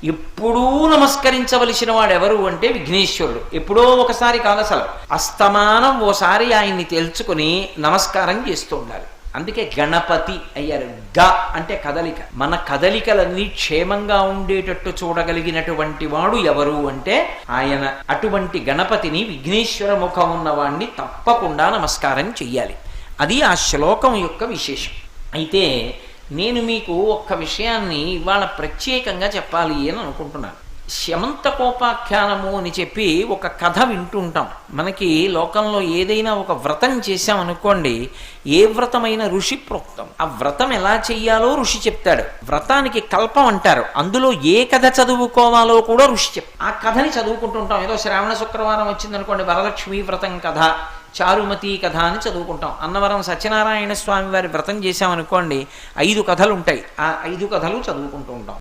ఎప్పుడూ నమస్కరించవలసిన వాడు ఎవరు అంటే విఘ్నేశ్వరుడు. ఎప్పుడో ఒకసారి కాదు, అసలు అస్తమానం ఓసారి ఆయన్ని తెలుసుకుని నమస్కారం చేస్తూ ఉండాలి. అందుకే గణపతి అయ్యారు. గ అంటే కదలిక. మన కదలికలన్నీ క్షేమంగా ఉండేటట్టు చూడగలిగినటువంటి వాడు ఎవరు అంటే ఆయన. అటువంటి గణపతిని, విఘ్నేశ్వర ముఖం ఉన్నవాణ్ణి తప్పకుండా నమస్కారం చెయ్యాలి. అది ఆ శ్లోకం యొక్క విశేషం. అయితే నేను మీకు ఒక్క విషయాన్ని ఇవాళ ప్రత్యేకంగా చెప్పాలి అని అనుకుంటున్నాను. శమంతకోపాఖ్యానము అని చెప్పి ఒక కథ వింటుంటాం. మనకి లోకంలో ఏదైనా ఒక వ్రతం చేశామనుకోండి, ఏ వ్రతమైన ఋషి ప్రోక్తం. ఆ వ్రతం ఎలా చెయ్యాలో ఋషి చెప్తాడు. వ్రతానికి కల్పం అంటారు. అందులో ఏ కథ చదువుకోవాలో కూడా ఋషి చెప్తాడు. ఆ కథని చదువుకుంటుంటాం. ఏదో శ్రావణ శుక్రవారం వచ్చిందనుకోండి, వరలక్ష్మీ వ్రతం కథ, చారుమతి కథ అని చదువుకుంటాం. అన్నవరం సత్యనారాయణ స్వామి వారి వ్రతం చేశామనుకోండి, 5 కథలు ఉంటాయి. ఆ 5 కథలు చదువుకుంటూ ఉంటాం.